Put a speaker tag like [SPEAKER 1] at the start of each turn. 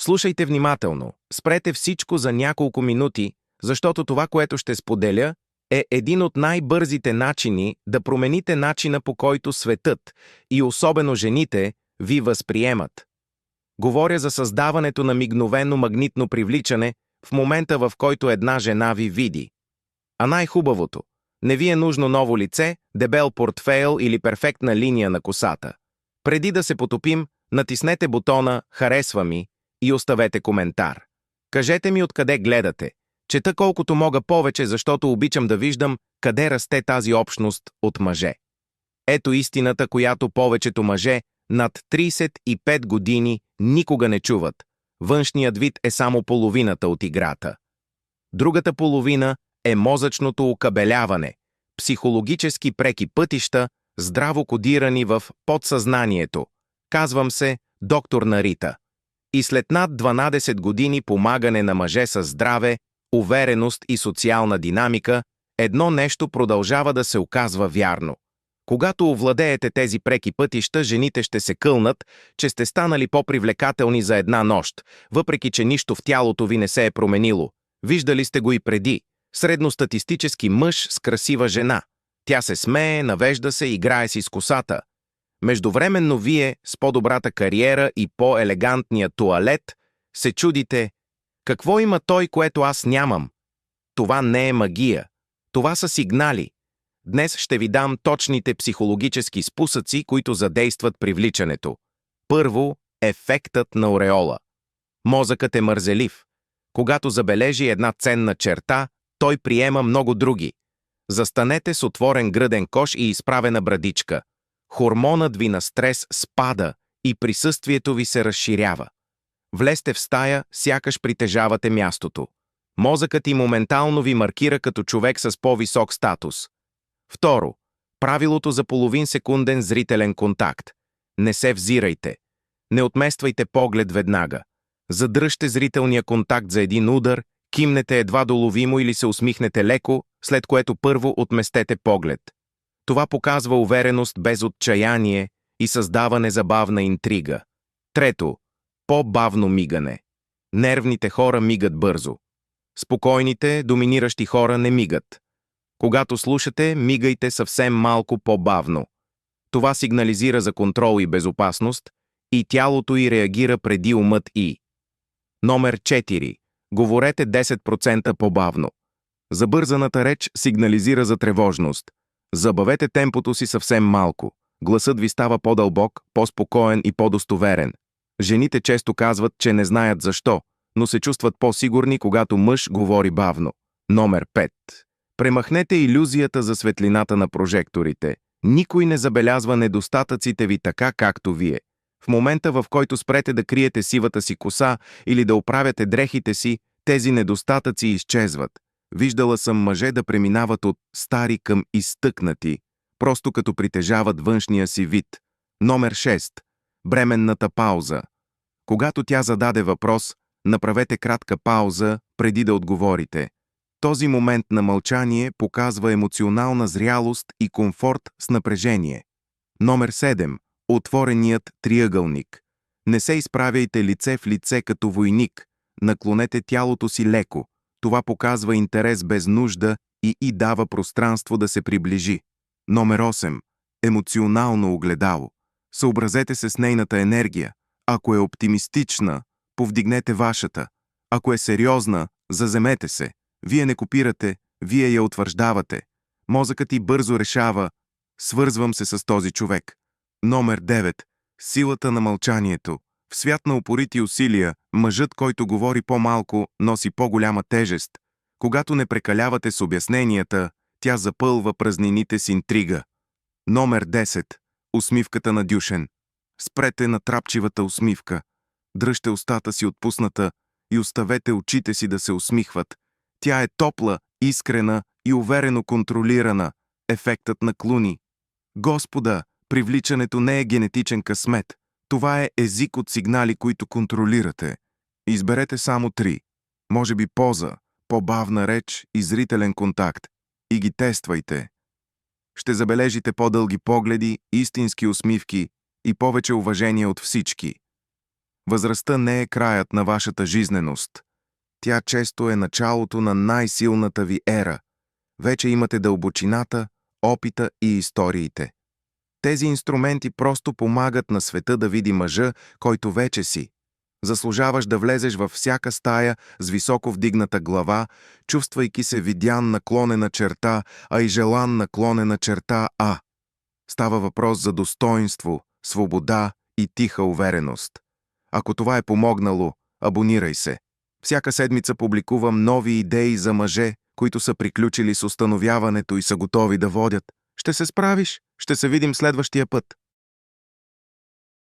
[SPEAKER 1] Слушайте внимателно, спрете всичко за няколко минути, защото това, което ще споделя, е един от най-бързите начини да промените начина, по който светът и особено жените ви възприемат. Говоря за създаването на мигновено магнитно привличане в момента, в който една жена ви види. А най-хубавото – не ви е нужно ново лице, дебел портфейл или перфектна линия на косата. Преди да се потопим, натиснете бутона «Харесва ми» и оставете коментар. Кажете ми откъде гледате. Чета колкото мога повече, защото обичам да виждам къде расте тази общност от мъже. Ето истината, която повечето мъже над 35 години никога не чуват. Външният вид е само половината от играта. Другата половина е мозъчното окабеляване, психологически преки пътища, здраво кодирани в подсъзнанието. Казвам се доктор Нарита. И след над 12 години помагане на мъже с здраве, увереност и социална динамика, едно нещо продължава да се оказва вярно. Когато овладеете тези преки пътища, жените ще се кълнат, че сте станали по-привлекателни за една нощ, въпреки че нищо в тялото ви не се е променило. Виждали сте го и преди. Средностатистически мъж с красива жена. Тя се смее, навежда се, играе си с косата. Междувременно вие, с по-добрата кариера и по-елегантния туалет, се чудите, какво има той, което аз нямам? Това не е магия. Това са сигнали. Днес ще ви дам точните психологически спусъци, които задействат привличането. Първо, ефектът на ореола. Мозъкът е мързелив. Когато забележи една ценна черта, той приема много други. Застанете с отворен гръден кош и изправена брадичка. Хормонът ви на стрес спада и присъствието ви се разширява. Влезте в стая, сякаш притежавате мястото. Мозъкът и моментално ви маркира като човек с по-висок статус. Второ, правилото за половин секунден зрителен контакт. Не се взирайте. Не отмествайте поглед веднага. Задръжте зрителния контакт за един удар, кимнете едва доловимо или се усмихнете леко, след което първо отместете поглед. Това показва увереност без отчаяние и създава незабавна интрига. Трето, по-бавно мигане. Нервните хора мигат бързо. Спокойните, доминиращи хора не мигат. Когато слушате, мигайте съвсем малко по-бавно. Това сигнализира за контрол и безопасност и тялото й реагира преди умът й. Номер 4. Говорете 10% по-бавно. Забързаната реч сигнализира за тревожност. Забавете темпото си съвсем малко. Гласът ви става по-дълбок, по-спокоен и по-достоверен. Жените често казват, че не знаят защо, но се чувстват по-сигурни, когато мъж говори бавно. Номер 5. Премахнете илюзията за светлината на прожекторите. Никой не забелязва недостатъците ви така, както вие. В момента, в който спрете да криете сивата си коса или да оправяте дрехите си, тези недостатъци изчезват. Виждала съм мъже да преминават от стари към изтъкнати, просто като притежават външния си вид. Номер 6. Бременната пауза. Когато тя зададе въпрос, направете кратка пауза преди да отговорите. Този момент на мълчание показва емоционална зрялост и комфорт с напрежение. Номер 7. Отвореният триъгълник. Не се изправяйте лице в лице като войник. Наклонете тялото си леко. Това показва интерес без нужда и дава пространство да се приближи. Номер 8. Емоционално огледало. Съобразете се с нейната енергия. Ако е оптимистична, повдигнете вашата. Ако е сериозна, заземете се. Вие не копирате, вие я утвърждавате. Мозъкът ти бързо решава, свързвам се с този човек. Номер 9. Силата на мълчанието. В свят на упорити усилия, мъжът, който говори по-малко, носи по-голяма тежест. Когато не прекалявате с обясненията, тя запълва празнините с интрига. Номер 10. Усмивката на Дюшен. Спрете натрапчивата усмивка. Дръжте устата си отпусната и оставете очите си да се усмихват. Тя е топла, искрена и уверено контролирана. Ефектът на Клуни. Господа, привличането не е генетичен късмет. Това е език от сигнали, които контролирате. Изберете само 3. Може би поза, по-бавна реч и зрителен контакт. И ги тествайте. Ще забележите по-дълги погледи, истински усмивки и повече уважение от всички. Възрастта не е краят на вашата жизненост. Тя често е началото на най-силната ви ера. Вече имате дълбочината, опита и историите. Тези инструменти просто помагат на света да види мъжа, който вече си. Заслужаваш да влезеш във всяка стая с високо вдигната глава, чувствайки се видян наклонена черта, а и желан наклонена черта А. Става въпрос за достоинство, свобода и тиха увереност. Ако това е помогнало, абонирай се. Всяка седмица публикувам нови идеи за мъже, които са приключили с установяването и са готови да водят. Ще се справиш, ще се видим следващия път.